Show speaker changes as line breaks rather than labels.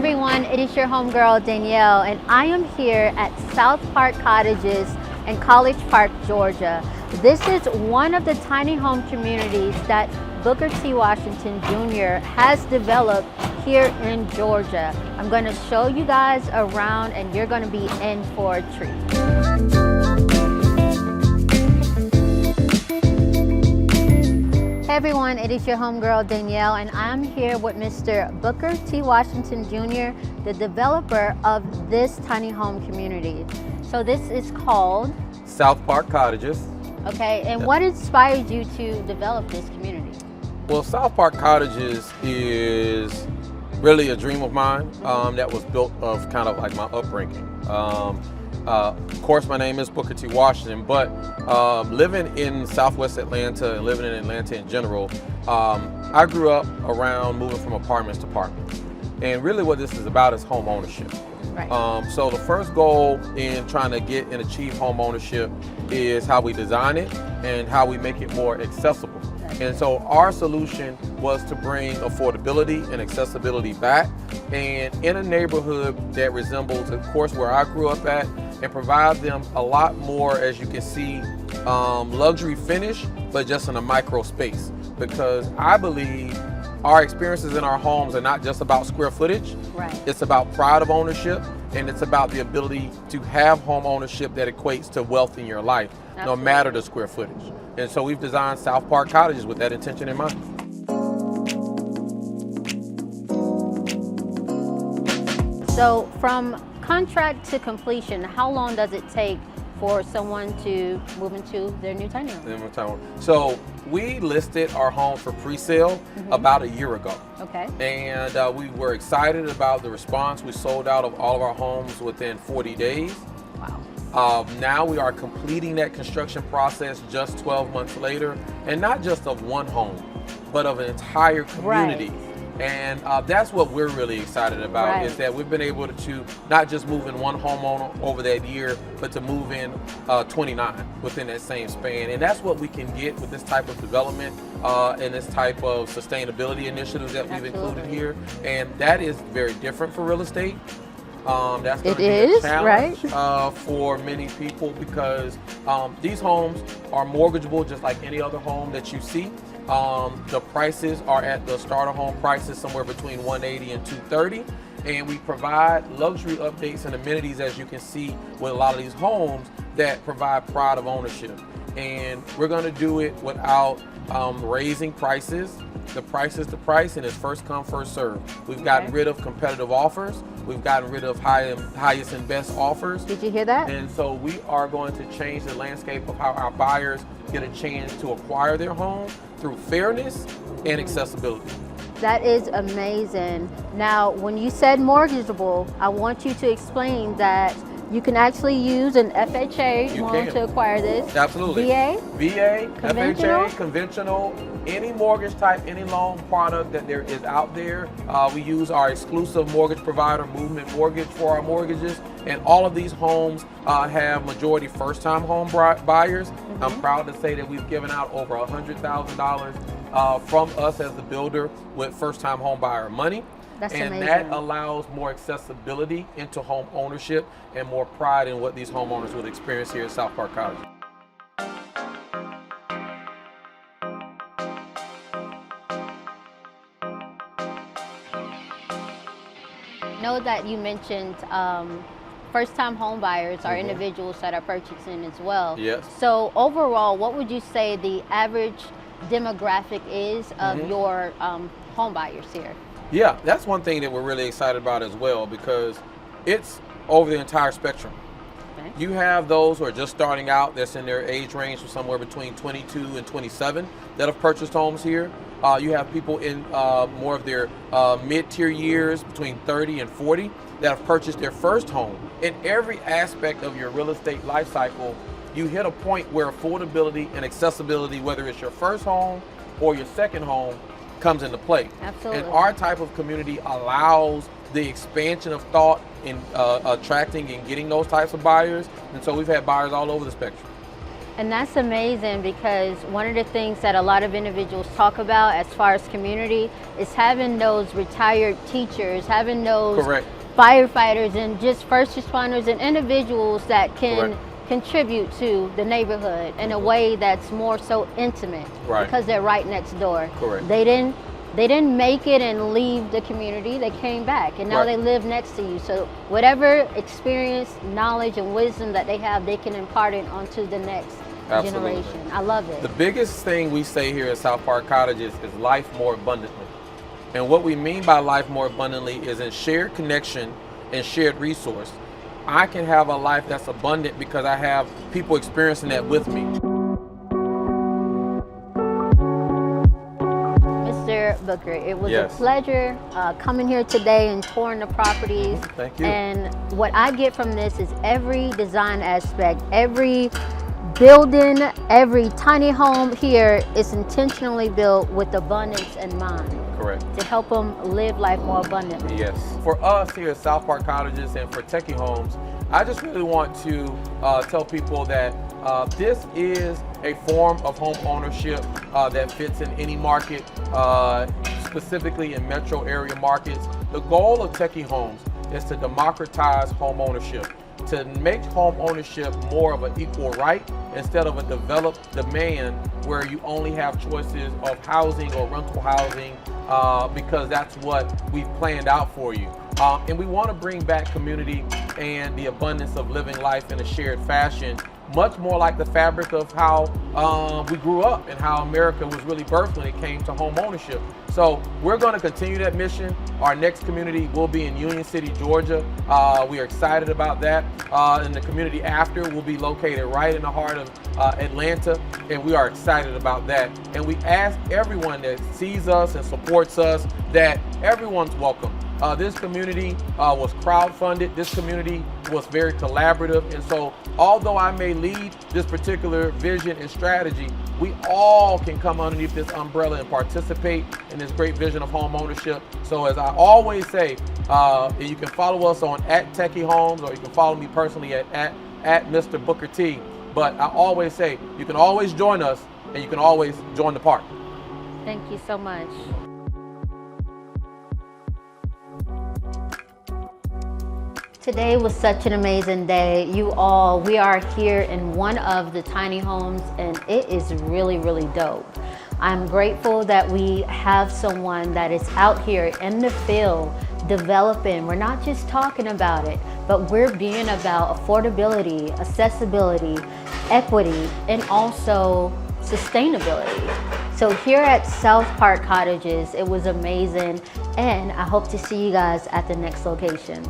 everyone, it is your homegirl Danielle, and I am here at South Park Cottages in College Park, Georgia. This is one of the tiny home communities that Booker T. Washington Jr. has developed here in Georgia. I'm going to show you guys around and you're going to be in for a treat. Hey everyone, it is your homegirl Danielle, and I'm here with Mr. Booker T. Washington Jr., the developer of this tiny home community. So this is called
South Park Cottages.
Okay, and what inspired you to develop this community?
Well, South Park Cottages is really a dream of mine that was built of kind of like my upbringing. Of course, my name is Booker T. Washington, but living in Southwest Atlanta and living in Atlanta in general, I grew up around moving from apartments to apartments. And really what this is about is home ownership.
Right.
So the first goal in trying to get and achieve home ownership is how we design it and how we make it more accessible. And so our solution was to bring affordability and accessibility back, and in a neighborhood that resembles, of course, where I grew up at, and provide them a lot more, as you can see, luxury finish, but just in a micro space. Because I believe our experiences in our homes are not just about square footage.
Right.
It's about pride of ownership, and it's about the ability to have home ownership that equates to wealth in your life, no matter the square footage. And so we've designed South Park Cottages with that intention in mind.
So from contract to completion, how long does it take for someone to move into their new tiny home?
So we listed our home for pre-sale about a year ago.
Okay.
And we were excited about the response. We sold out of all of our homes within 40 days.
Wow.
Now we are completing that construction process just 12 months later, and not just of one home, but of an entire community.
Right.
And that's what we're really excited about, is that we've been able to not just move in one homeowner over that year, but to move in 29 within that same span. And that's what we can get with this type of development and this type of sustainability initiatives that we've included here. And that is very different for real estate. That's going to be a challenge for many people, because these homes are mortgageable just like any other home that you see. The prices are at the starter home prices somewhere between $180 and $230, and we provide luxury updates and amenities, as you can see with a lot of these homes, that provide pride of ownership. And we're going to do it without raising prices. The price is the price, and it's first come, first serve. We've gotten rid of competitive offers. We've gotten rid of highest and best offers.
Did you hear that?
And so we are going to change the landscape of how our buyers get a chance to acquire their home through fairness and accessibility.
That is amazing. Now, when you said mortgageable, I want you to explain that you can actually use an FHA loan to acquire this.
Absolutely. VA,
conventional?
FHA, conventional, any mortgage type, any loan product that there is out there. We use our exclusive mortgage provider, Movement Mortgage, for our mortgages. And all of these homes have majority first-time home buyers. I'm proud to say that we've given out over $100,000 from us as the builder with first-time home buyer money.
That's
and
amazing.
That allows more accessibility into home ownership and more pride in what these homeowners would experience here at South Park Cottages.
Know that you mentioned first-time home buyers are individuals that are purchasing as well.
Yes.
So overall, what would you say the average demographic is of your home buyers here?
Yeah, that's one thing that we're really excited about as well, because it's over the entire spectrum. Okay. You have those who are just starting out, that's in their age range from somewhere between 22 and 27 that have purchased homes here. You have people in more of their mid-tier years, between 30 and 40, that have purchased their first home. In every aspect of your real estate life cycle, you hit a point where affordability and accessibility, whether it's your first home or your second home, comes into play.
Absolutely.
And our type of community allows the expansion of thought in attracting and getting those types of buyers. And so we've had buyers all over the spectrum.
And that's amazing, because one of the things that a lot of individuals talk about as far as community is having those retired teachers, having those
Correct.
firefighters and just first responders and individuals that can
Correct.
contribute to the neighborhood in a way that's more so intimate,
Right.
because they're right next door.
Correct.
They didn't make it and leave the community. They came back, and now
Right.
they live next to you. So whatever experience, knowledge, and wisdom that they have, they can impart it onto the next
Absolutely.
generation. I love it.
The biggest thing we say here at South Park Cottages is life more abundantly. And what we mean by life more abundantly is in shared connection and shared resource. I can have a life that's abundant because I have people experiencing that with me.
Mr. Booker, it was
Yes.
a pleasure coming here today and touring the properties.
Thank you.
And what I get from this is every design aspect, every building, every tiny home here is intentionally built with abundance in mind,
Correct.
to help them live life more abundantly.
Yes. For us here at South Park Cottages and for Techie Homes, I just really want to tell people that this is a form of home ownership that fits in any market, specifically in metro area markets. The goal of Techie Homes is to democratize home ownership, to make home ownership more of an equal right instead of a developed demand where you only have choices of housing or rental housing because that's what we've planned out for you. And we want to bring back community and the abundance of living life in a shared fashion, much more like the fabric of how we grew up and how America was really birthed when it came to home ownership. So we're going to continue that mission. Our next community will be in Union City, Georgia. We are excited about that. And the community after will be located right in the heart of Atlanta, and we are excited about that. And we ask everyone that sees us and supports us that everyone's welcome. This community was crowdfunded. This community was very collaborative. And so although I may lead this particular vision and strategy, we all can come underneath this umbrella and participate in this great vision of home ownership. So as I always say, you can follow us on @TechieHomes, or you can follow me personally at Mr. Booker T. But I always say, you can always join us, and you can always join the park.
Thank you so much. Today was such an amazing day. We are here in one of the tiny homes, and it is really, really dope. I'm grateful that we have someone that is out here in the field developing. We're not just talking about it, but we're being about affordability, accessibility, equity, and also sustainability. So here at South Park Cottages, it was amazing, and I hope to see you guys at the next location.